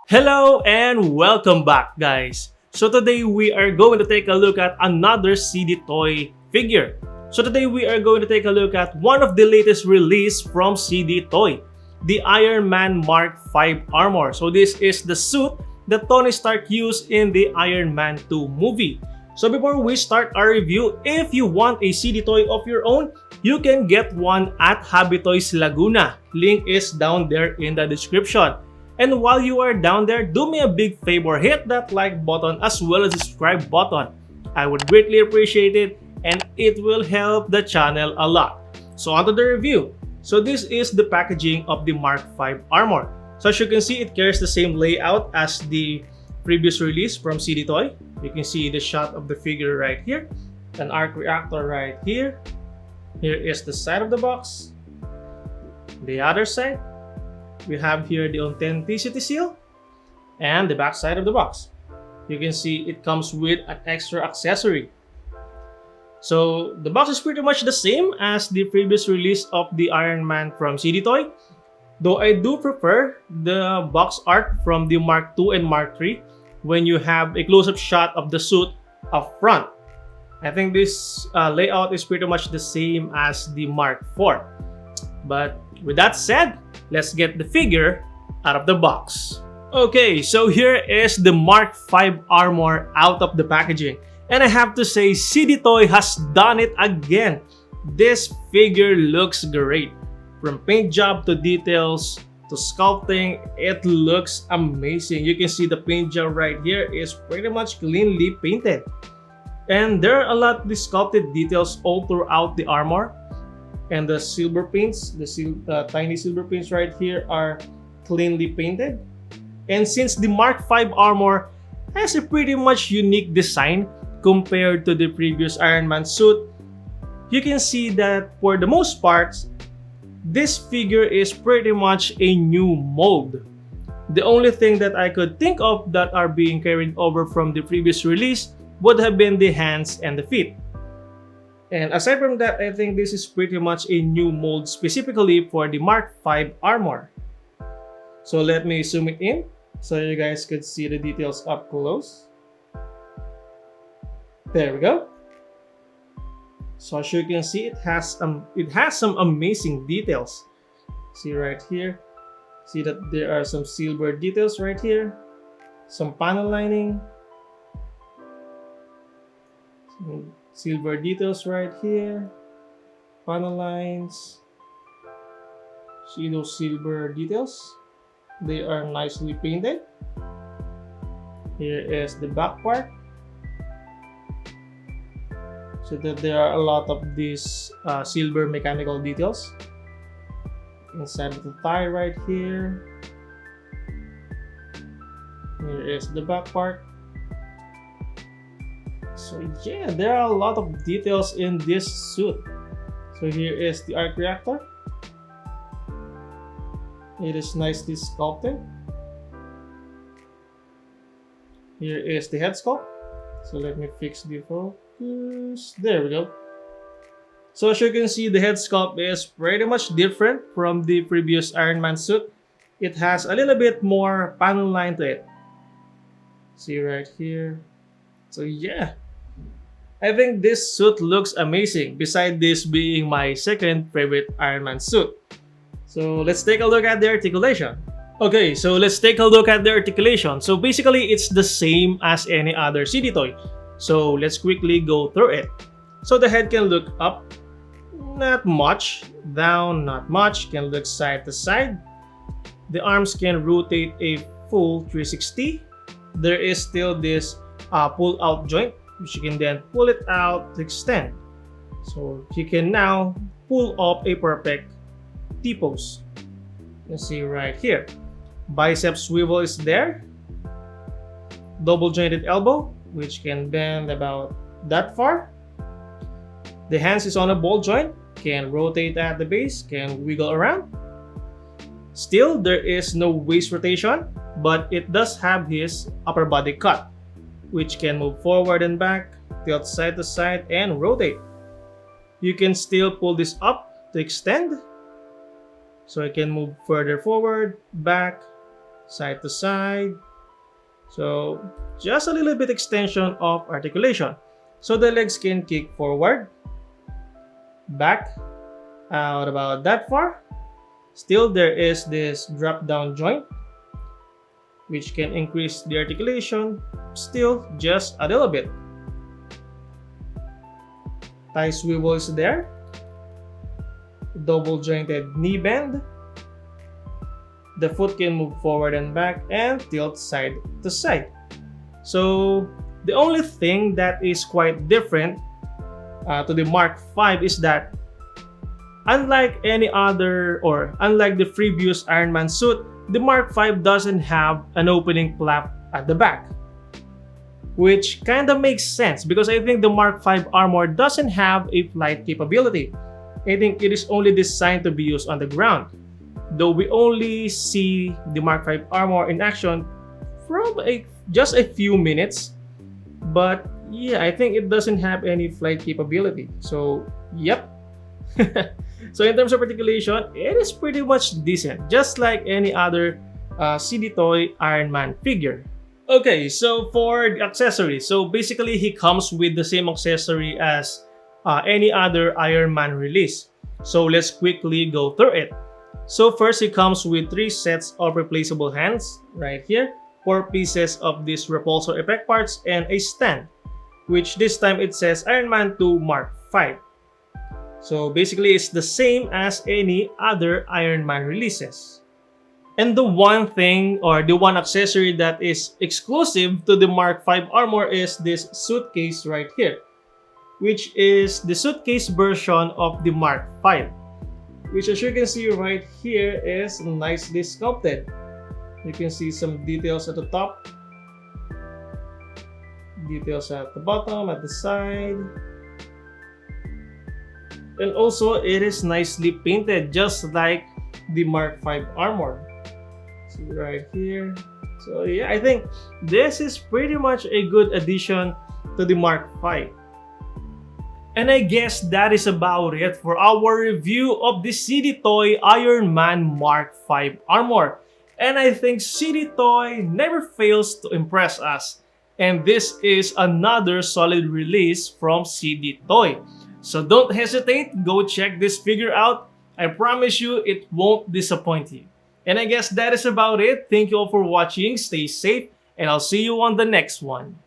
Hello and welcome back, guys. So today we are going to take a look at another ZDToy figure. So today we are going to take a look at one of the latest release from ZDToy, the Iron Man Mark 5 armor. So this is the suit that Tony Stark used in the Iron Man 2 movie. So before we start our review, if you want a ZDToy of your own, you can get one at Toys Laguna. Link is down there in the description. And while you are down there, do me a big favor, hit that like button as well as the subscribe button. I would greatly appreciate it and it will help the channel a lot. So on to the review. So this is the packaging of the Mark 5 armor. So as you can see, it carries the same layout as the previous release from ZDToy. You can see the shot of the figure right here, an arc reactor right here. Here is the side of the box, the other side. We have here the authenticity seal and the back side of the box. You can see it comes with an extra accessory. So the box is pretty much the same as the previous release of the Iron Man from ZDToy, though I do prefer the box art from the Mark II and Mark III when you have a close-up shot of the suit up front. I think this layout is pretty much the same as the Mark IV. But with that said, let's get the figure out of the box. Okay, so here is the Mark 5 armor out of the packaging. And I have to say, ZDToy has done it again. This figure looks great. From paint job to details to sculpting, it looks amazing. You can see the paint job right here is pretty much cleanly painted. And there are a lot of sculpted details all throughout the armor. And the silver paints, the tiny silver paints right here are cleanly painted. And since the Mark 5 armor has a pretty much unique design compared to the previous Iron Man suit, you can see that for the most parts, this figure is pretty much a new mold. The only thing that I could think of that are being carried over from the previous release would have been the hands and the feet. And aside from that, I think this is pretty much a new mold specifically for the Mark 5 armor. So let me zoom it in so you guys could see the details up close. There we go. So as you can see, it has some amazing details. See right here. See that there are some silver details right here. Some panel lining. Silver details right here, panel lines. See those silver details? They are nicely painted. Here is the back part. So that there are a lot of these silver mechanical details. Inside of the thigh right here. Here is the back part. So yeah, there are a lot of details in this suit. So here is the arc reactor. It is nicely sculpted. Here is the head sculpt. So let me fix the focus. There we go. So as you can see, the head sculpt is pretty much different from the previous Iron Man suit. It has a little bit more panel line to it. See right here. So yeah, I think this suit looks amazing, besides this being my second favorite Iron Man suit. So let's take a look at the articulation. Okay, so let's take a look at the articulation. So basically, it's the same as any other ZDToy. So let's quickly go through it. So the head can look up, not much, down, not much, can look side to side. The arms can rotate a full 360. There is still this pull-out joint, which you can then pull it out to extend. So you can now pull up a perfect T-pose. You can see right here. Bicep swivel is there. Double jointed elbow, which can bend about that far. The hands is on a ball joint, can rotate at the base, can wiggle around. Still, there is no waist rotation, but it does have his upper body cut, which can move forward and back, tilt side to side, and rotate. You can still pull this up to extend, so it can move further forward, back, side to side. So just a little bit extension of articulation. So the legs can kick forward, back, out about that far. Still there is this drop down joint which can increase the articulation still just a little bit. Thigh swivel is there. Double jointed knee bend. The foot can move forward and back and tilt side to side. So the only thing that is quite different to the Mark 5 is that unlike any other or unlike the previous Iron Man suit, the Mark 5 doesn't have an opening flap at the back. Which kind of makes sense because I think the Mark 5 armor doesn't have a flight capability. I think it is only designed to be used on the ground. Though we only see the Mark 5 armor in action from just a few minutes. But yeah, I think it doesn't have any flight capability. So, yep. So in terms of articulation, it is pretty much decent. Just like any other ZDToy Iron Man figure. Okay, so for the accessory. So basically, he comes with the same accessory as any other Iron Man release. So let's quickly go through it. So first, it comes with 3 sets of replaceable hands right here, 4 pieces of these repulsor effect parts, and a stand, which this time it says Iron Man 2 Mark 5. So basically, it's the same as any other Iron Man releases. And the one thing or the one accessory that is exclusive to the Mark 5 armor is this suitcase right here, which is the suitcase version of the Mark 5. Which, as you can see right here, is nicely sculpted. You can see some details at the top, details at the bottom, at the side, and also it is nicely painted just like the Mark 5 armor. See right here. So yeah, I think this is pretty much a good addition to the Mark 5. And I guess that is about it for our review of the ZDToy Iron Man Mark 5 armor. And I think ZDToy never fails to impress us. And this is another solid release from ZDToy. So don't hesitate, go check this figure out. I promise you it won't disappoint you. And I guess that is about it. Thank you all for watching, stay safe, and I'll see you on the next one.